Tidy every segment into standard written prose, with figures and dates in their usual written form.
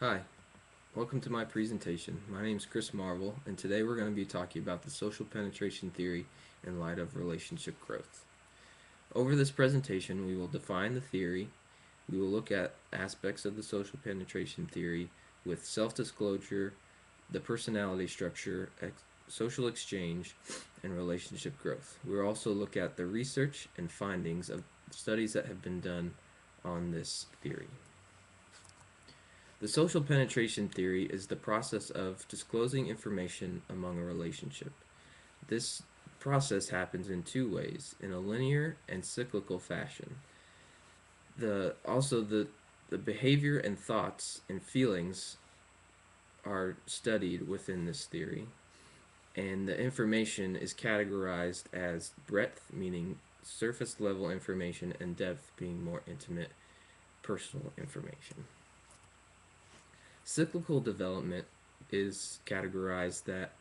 Hi, welcome to my presentation. My name is Chris Marvel, and today we're going to be talking about the social penetration theory in light of relationship growth. Over this presentation, we will define the theory, we will look at aspects of the social penetration theory with self-disclosure, the personality structure, social exchange, and relationship growth. We'll also look at the research and findings of studies that have been done on this theory. The social penetration theory is the process of disclosing information among a relationship. This process happens in two ways, in a linear and cyclical fashion. The behavior and thoughts and feelings are studied within this theory, and the information is categorized as breadth, meaning surface level information, and depth, being more intimate personal information. Cyclical development is categorized that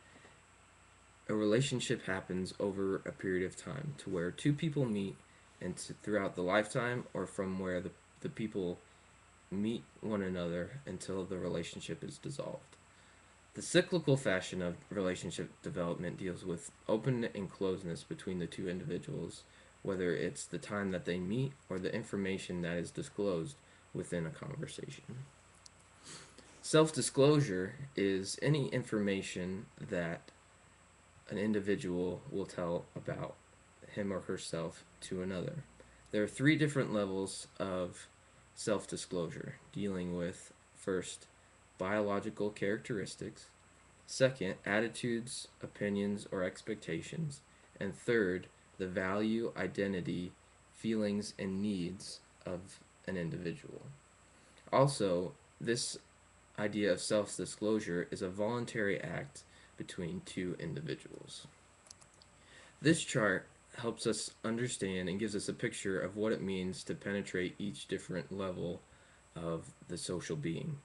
a relationship happens over a period of time to where two people meet and throughout the lifetime, or from where the people meet one another until the relationship is dissolved. The cyclical fashion of relationship development deals with openness and closeness between the two individuals, whether it's the time that they meet or the information that is disclosed within a conversation. Self-disclosure is any information that an individual will tell about him or herself to another. There are three different levels of self-disclosure, dealing with first, biological characteristics, second, attitudes, opinions, or expectations, and third, the value, identity, feelings, and needs of an individual. Also, this idea of self-disclosure is a voluntary act between two individuals. This chart helps us understand and gives us a picture of what it means to penetrate each different level of the social being.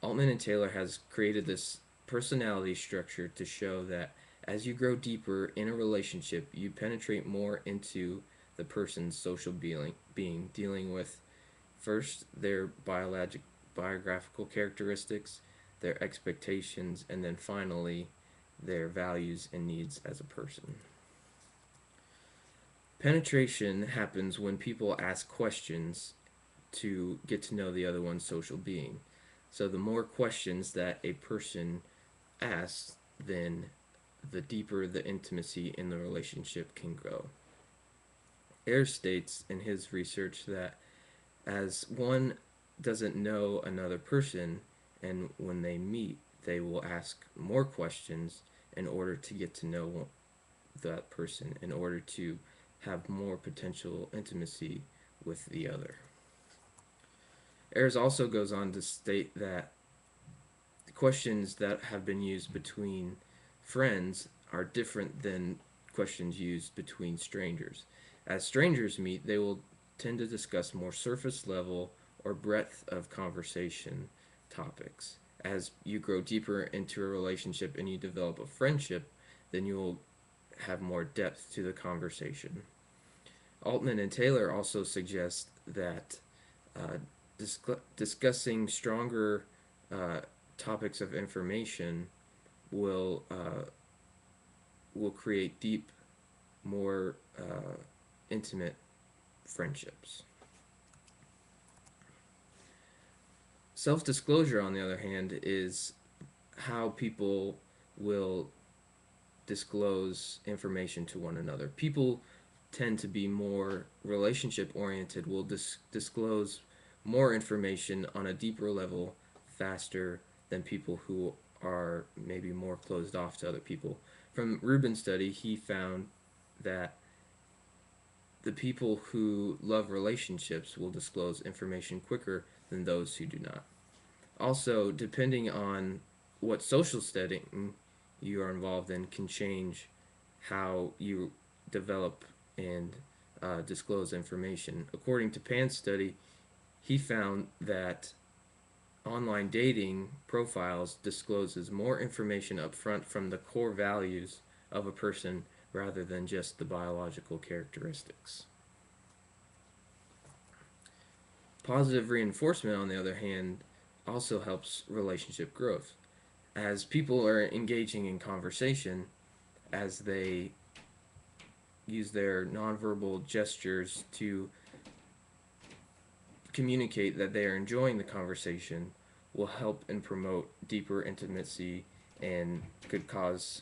Altman and Taylor has created this personality structure to show that as you grow deeper in a relationship, you penetrate more into the person's social being dealing with first their biographical characteristics, their expectations, and then finally their values and needs as a person. Penetration happens when people ask questions to get to know the other one's social being. So the more questions that a person asks, then the deeper the intimacy in the relationship can grow. Ayres states in his research that as one doesn't know another person, and when they meet, they will ask more questions in order to get to know that person, in order to have more potential intimacy with the other. Ayres also goes on to state that questions that have been used between friends are different than questions used between strangers. As strangers meet, they will tend to discuss more surface level or breadth of conversation topics. As you grow deeper into a relationship and you develop a friendship, then you will have more depth to the conversation. Altman and Taylor also suggest that discussing stronger topics of information will create deep, more intimate friendships. Self-disclosure, on the other hand, is how people will disclose information to one another. People tend to be more relationship oriented, will disclose more information on a deeper level faster than people who are maybe more closed off to other people. From Rubin's study, he found that the people who love relationships will disclose information quicker than those who do not. Also, depending on what social setting you are involved in, can change how you develop and disclose information. According to Pan's study, he found that online dating profiles discloses more information up front from the core values of a person rather than just the biological characteristics. Positive reinforcement, on the other hand, also helps relationship growth. As people are engaging in conversation, as they use their nonverbal gestures to communicate that they are enjoying the conversation, will help and promote deeper intimacy and could cause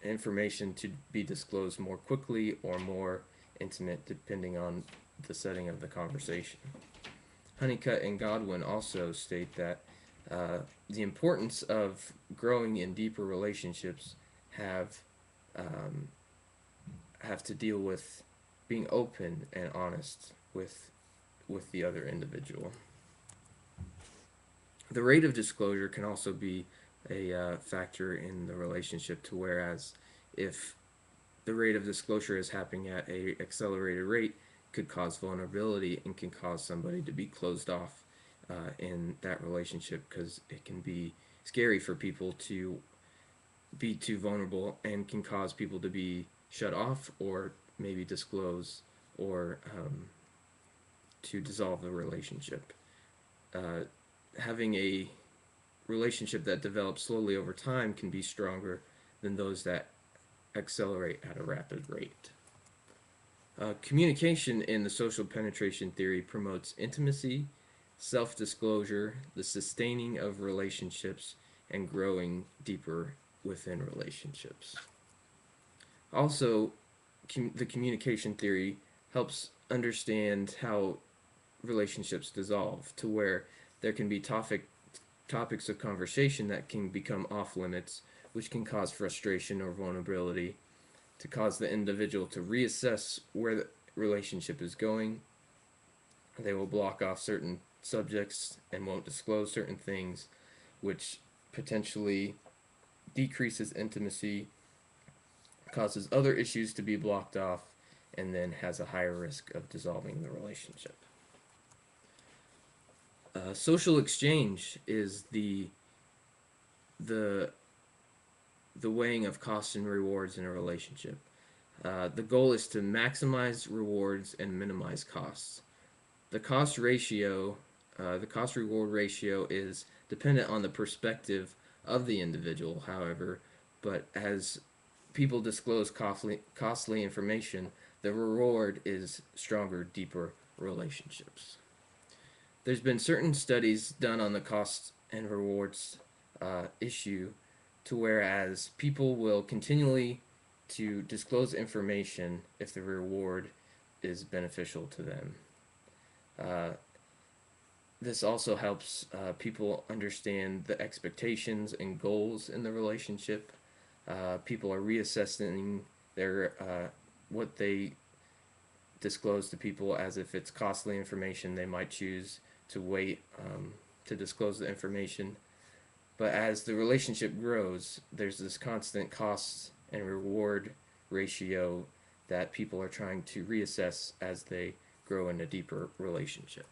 information to be disclosed more quickly or more intimate depending on the setting of the conversation. Honeycutt and Godwin also state that the importance of growing in deeper relationships have um, have to deal with being open and honest with the other individual. The rate of disclosure can also be a factor in the relationship, to whereas if the rate of disclosure is happening at a accelerated rate, could cause vulnerability and can cause somebody to be closed off in that relationship, because it can be scary for people to be too vulnerable and can cause people to be shut off or maybe disclose or to dissolve the relationship. Having a relationship that develops slowly over time can be stronger than those that accelerate at a rapid rate. Communication in the social penetration theory promotes intimacy, self disclosure, the sustaining of relationships, and growing deeper within relationships. Also, the communication theory helps understand how relationships dissolve, to where there can be topics of conversation that can become off limits, which can cause frustration or vulnerability, to cause the individual to reassess where the relationship is going. They will block off certain subjects and won't disclose certain things, which potentially decreases intimacy, causes other issues to be blocked off, and then has a higher risk of dissolving the relationship. Social exchange is the the weighing of costs and rewards in a relationship. The goal is to maximize rewards and minimize costs. The the cost reward ratio is dependent on the perspective of the individual, however, but as people disclose costly information, the reward is stronger, deeper relationships. There's been certain studies done on the cost and rewards issue, to whereas people will continually to disclose information if the reward is beneficial to them. Uh, this also helps people understand the expectations and goals in the relationship. People are reassessing their what they disclose to people, as if it's costly information, they might choose to wait to disclose the information. But as the relationship grows, there's this constant cost and reward ratio that people are trying to reassess as they grow in a deeper relationship.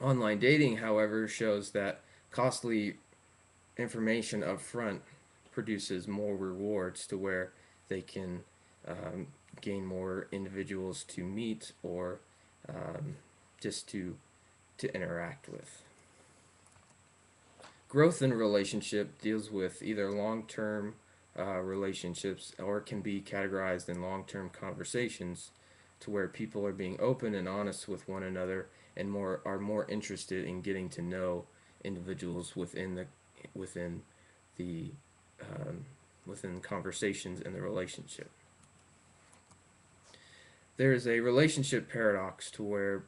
Online dating, however, shows that costly information up front produces more rewards, to where they can gain more individuals to meet or just to interact with. Growth in a relationship deals with either long-term relationships, or can be categorized in long-term conversations, to where people are being open and honest with one another and are more interested in getting to know individuals within the within conversations in the relationship. There is a relationship paradox, to where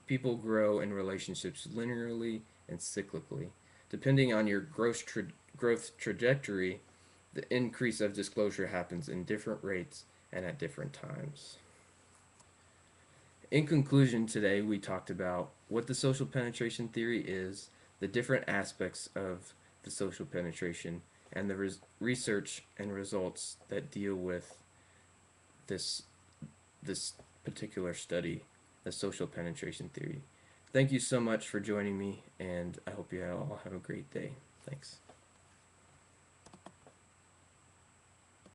people grow in relationships linearly and cyclically. Depending on your growth trajectory, the increase of disclosure happens in different rates and at different times. In conclusion, today we talked about what the social penetration theory is, the different aspects of the social penetration, and the research and results that deal with this particular study, the social penetration theory. Thank you so much for joining me, and I hope you all have a great day. Thanks.